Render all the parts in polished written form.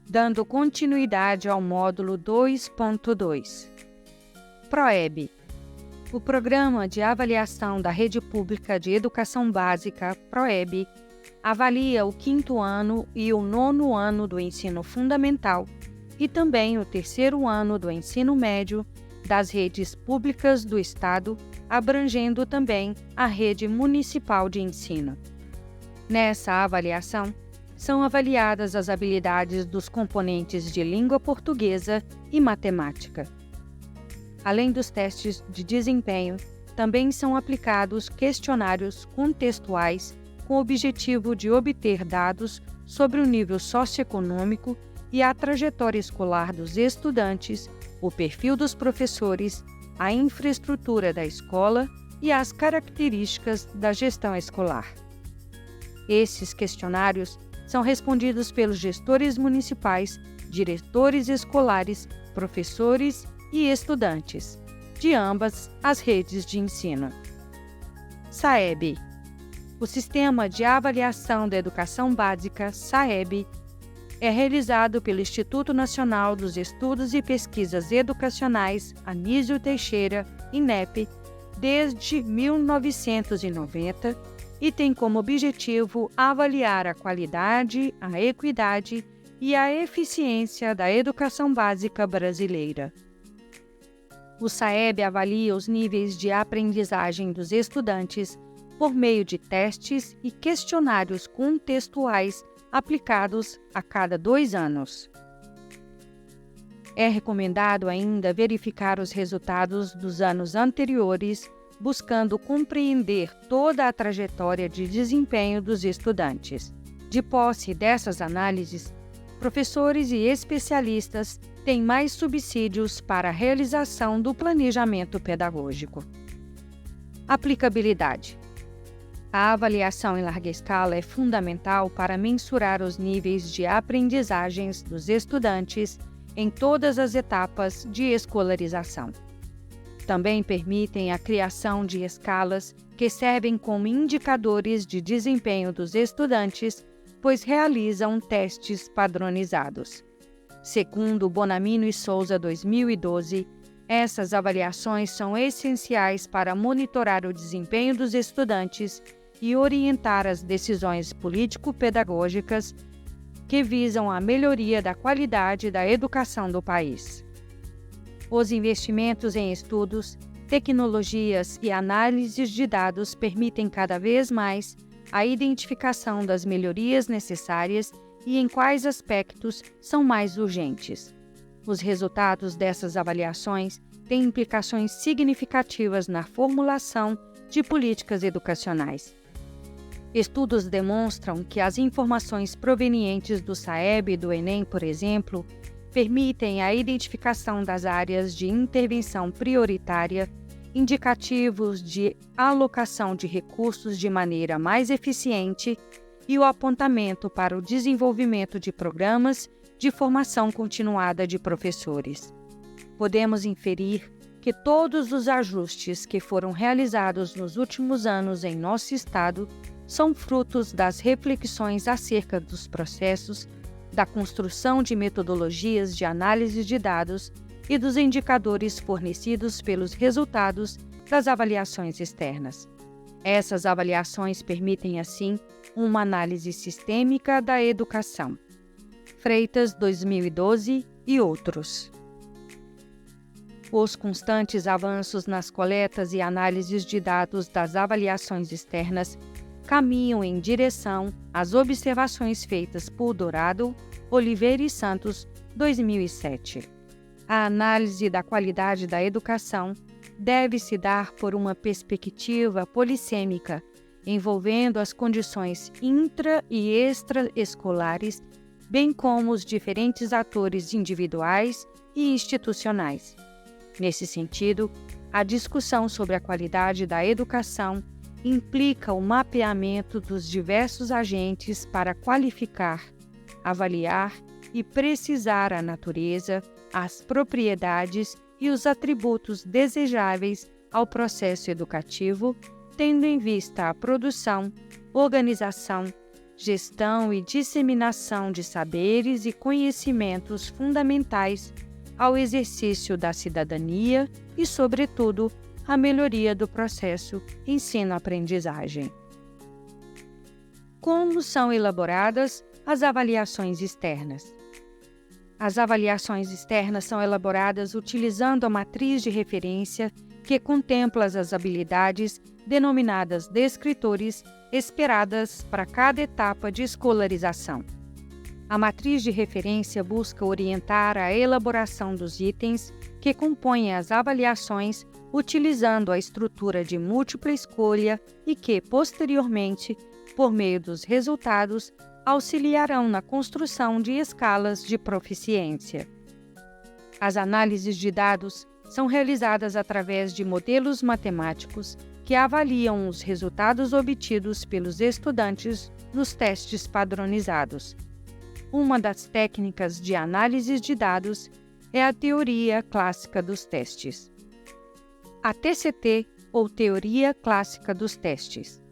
dando continuidade ao módulo 2.2. PROEB. O Programa de Avaliação da Rede Pública de Educação Básica, PROEB, avalia o 5º ano e o 9º ano do ensino fundamental e também o 3º ano do ensino médio das redes públicas do Estado, abrangendo também a rede municipal de ensino. Nessa avaliação, são avaliadas as habilidades dos componentes de língua portuguesa e matemática. Além dos testes de desempenho, também são aplicados questionários contextuais com o objetivo de obter dados sobre o nível socioeconômico e a trajetória escolar dos estudantes, o perfil dos professores, a infraestrutura da escola e as características da gestão escolar. Esses questionários são respondidos pelos gestores municipais, diretores escolares, professores e estudantes, de ambas as redes de ensino. SAEB. O Sistema de Avaliação da Educação Básica, SAEB, é realizado pelo Instituto Nacional dos Estudos e Pesquisas Educacionais Anísio Teixeira, INEP, desde 1990 e tem como objetivo avaliar a qualidade, a equidade e a eficiência da educação básica brasileira. O SAEB avalia os níveis de aprendizagem dos estudantes por meio de testes e questionários contextuais aplicados a cada 2 anos. É recomendado ainda verificar os resultados dos anos anteriores, buscando compreender toda a trajetória de desempenho dos estudantes. De posse dessas análises, professores e especialistas têm mais subsídios para a realização do planejamento pedagógico. Aplicabilidade. A avaliação em larga escala é fundamental para mensurar os níveis de aprendizagens dos estudantes em todas as etapas de escolarização. Também permitem a criação de escalas que servem como indicadores de desempenho dos estudantes, pois realizam testes padronizados. Segundo Bonamino e Souza 2012, essas avaliações são essenciais para monitorar o desempenho dos estudantes e orientar as decisões político-pedagógicas que visam a melhoria da qualidade da educação do país. Os investimentos em estudos, tecnologias e análises de dados permitem cada vez mais a identificação das melhorias necessárias e em quais aspectos são mais urgentes. Os resultados dessas avaliações têm implicações significativas na formulação de políticas educacionais. Estudos demonstram que as informações provenientes do SAEB e do Enem, por exemplo, permitem a identificação das áreas de intervenção prioritária, indicativos de alocação de recursos de maneira mais eficiente e o apontamento para o desenvolvimento de programas de formação continuada de professores. Podemos inferir que todos os ajustes que foram realizados nos últimos anos em nosso Estado são frutos das reflexões acerca dos processos, da construção de metodologias de análise de dados e dos indicadores fornecidos pelos resultados das avaliações externas. Essas avaliações permitem, assim, uma análise sistêmica da educação. Freitas, 2012 e outros. Os constantes avanços nas coletas e análises de dados das avaliações externas caminham em direção às observações feitas por Dourado, Oliveira e Santos, 2007. A análise da qualidade da educação deve se dar por uma perspectiva polissêmica, envolvendo as condições intra- e extraescolares, bem como os diferentes atores individuais e institucionais. Nesse sentido, a discussão sobre a qualidade da educação implica o mapeamento dos diversos agentes para qualificar, avaliar e precisar a natureza, as propriedades e os atributos desejáveis ao processo educativo, tendo em vista a produção, organização, gestão e disseminação de saberes e conhecimentos fundamentais ao exercício da cidadania e, sobretudo, a melhoria do processo ensino-aprendizagem. Como são elaboradas as avaliações externas? As avaliações externas são elaboradas utilizando a matriz de referência que contempla as habilidades denominadas descritores esperadas para cada etapa de escolarização. A matriz de referência busca orientar a elaboração dos itens que compõem as avaliações utilizando a estrutura de múltipla escolha e que, posteriormente, por meio dos resultados, auxiliarão na construção de escalas de proficiência. As análises de dados são realizadas através de modelos matemáticos que avaliam os resultados obtidos pelos estudantes nos testes padronizados. Uma das técnicas de análise de dados é a teoria clássica dos testes. A TCT, ou Teoria Clássica dos Testes.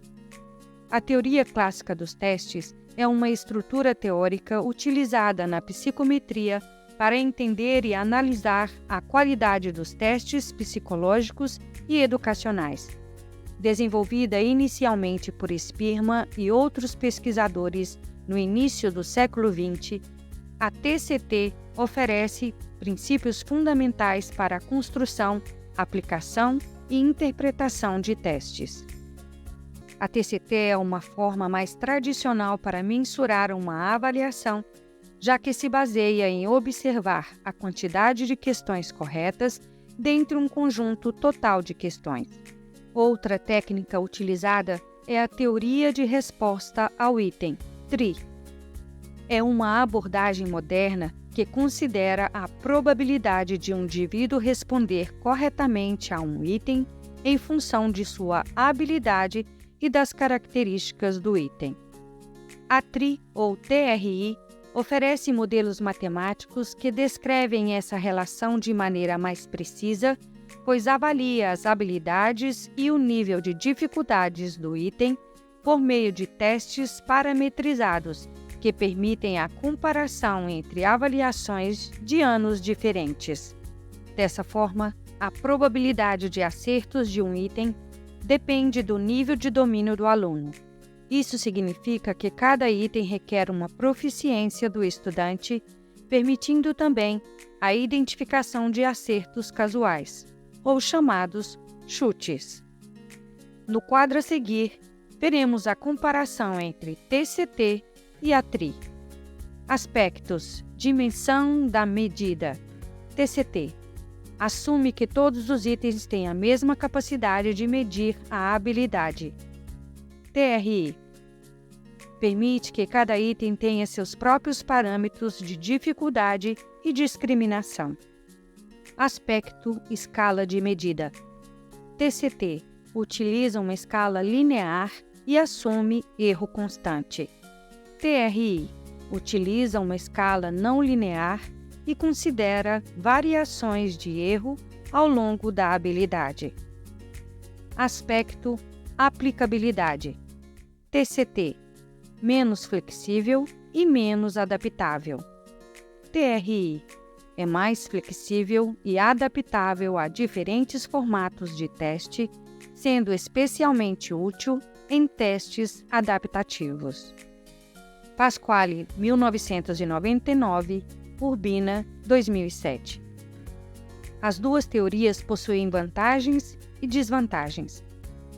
A teoria clássica dos testes é uma estrutura teórica utilizada na psicometria para entender e analisar a qualidade dos testes psicológicos e educacionais. Desenvolvida inicialmente por Spearman e outros pesquisadores no início do século XX, a TCT oferece princípios fundamentais para a construção, aplicação e interpretação de testes. A TCT é uma forma mais tradicional para mensurar uma avaliação, já que se baseia em observar a quantidade de questões corretas dentre um conjunto total de questões. Outra técnica utilizada é a teoria de resposta ao item, TRI. É uma abordagem moderna que considera a probabilidade de um indivíduo responder corretamente a um item em função de sua habilidade e das características do item. A TRI, ou TRI, oferece modelos matemáticos que descrevem essa relação de maneira mais precisa, pois avalia as habilidades e o nível de dificuldades do item por meio de testes parametrizados, que permitem a comparação entre avaliações de anos diferentes. Dessa forma, a probabilidade de acertos de um item depende do nível de domínio do aluno. Isso significa que cada item requer uma proficiência do estudante, permitindo também a identificação de acertos casuais, ou chamados chutes. No quadro a seguir, veremos a comparação entre TCT e a TRI. Aspectos: dimensão da medida. TCT assume que todos os itens têm a mesma capacidade de medir a habilidade. TRI permite que cada item tenha seus próprios parâmetros de dificuldade e discriminação. Aspecto: escala de medida. TCT utiliza uma escala linear e assume erro constante. TRI utiliza uma escala não linear e considera variações de erro ao longo da habilidade. Aspecto: aplicabilidade. TCT menos flexível e menos adaptável. TRI é mais flexível e adaptável a diferentes formatos de teste, sendo especialmente útil em testes adaptativos. Pasquale, 1999, Urbina, 2007. As duas teorias possuem vantagens e desvantagens.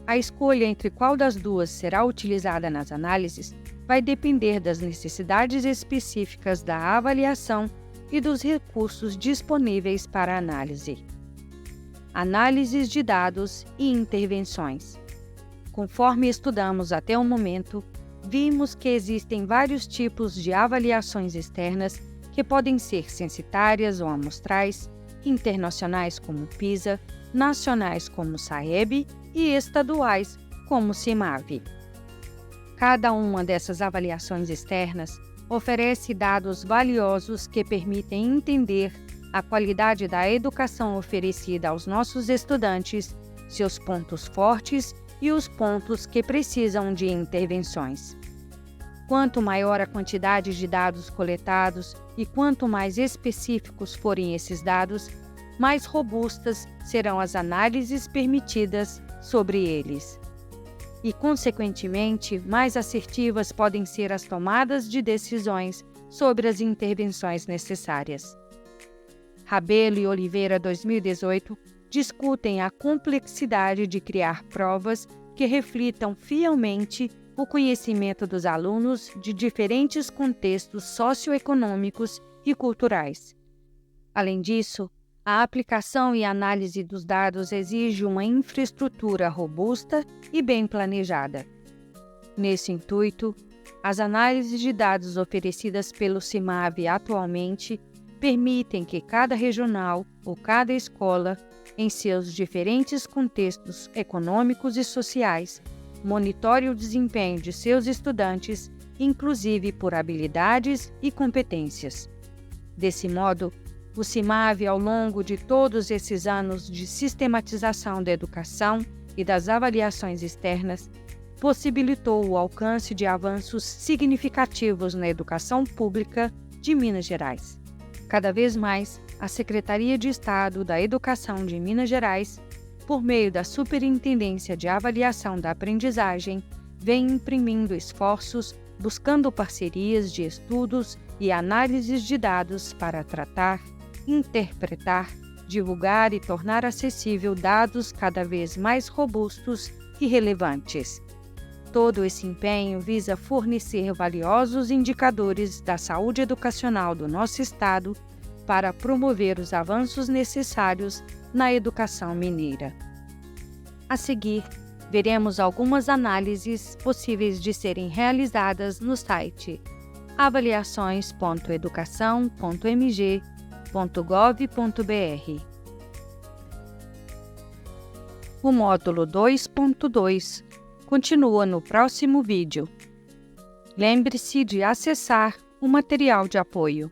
A escolha entre qual das duas será utilizada nas análises vai depender das necessidades específicas da avaliação e dos recursos disponíveis para a análise. Análises de dados e intervenções. Conforme estudamos até o momento, vimos que existem vários tipos de avaliações externas que podem ser censitárias ou amostrais, internacionais como PISA, nacionais como SAEB e estaduais como CIMAV. Cada uma dessas avaliações externas oferece dados valiosos que permitem entender a qualidade da educação oferecida aos nossos estudantes, seus pontos fortes e os pontos que precisam de intervenções. Quanto maior a quantidade de dados coletados e quanto mais específicos forem esses dados, mais robustas serão as análises permitidas sobre eles. E, consequentemente, mais assertivas podem ser as tomadas de decisões sobre as intervenções necessárias. Rabelo e Oliveira, 2018, discutem a complexidade de criar provas que reflitam fielmente o conhecimento dos alunos de diferentes contextos socioeconômicos e culturais. Além disso, a aplicação e análise dos dados exige uma infraestrutura robusta e bem planejada. Nesse intuito, as análises de dados oferecidas pelo CIMAV atualmente permitem que cada regional ou cada escola, em seus diferentes contextos econômicos e sociais, monitore o desempenho de seus estudantes, inclusive por habilidades e competências. Desse modo, o CIMAV, ao longo de todos esses anos de sistematização da educação e das avaliações externas, possibilitou o alcance de avanços significativos na educação pública de Minas Gerais. Cada vez mais, a Secretaria de Estado da Educação de Minas Gerais, por meio da Superintendência de Avaliação da Aprendizagem, vem imprimindo esforços buscando parcerias de estudos e análises de dados para tratar, interpretar, divulgar e tornar acessível dados cada vez mais robustos e relevantes. Todo esse empenho visa fornecer valiosos indicadores da saúde educacional do nosso Estado para promover os avanços necessários na educação mineira. A seguir, veremos algumas análises possíveis de serem realizadas no site avaliações.educação.mg.gov.br. O módulo 2.2 continua no próximo vídeo. Lembre-se de acessar o material de apoio.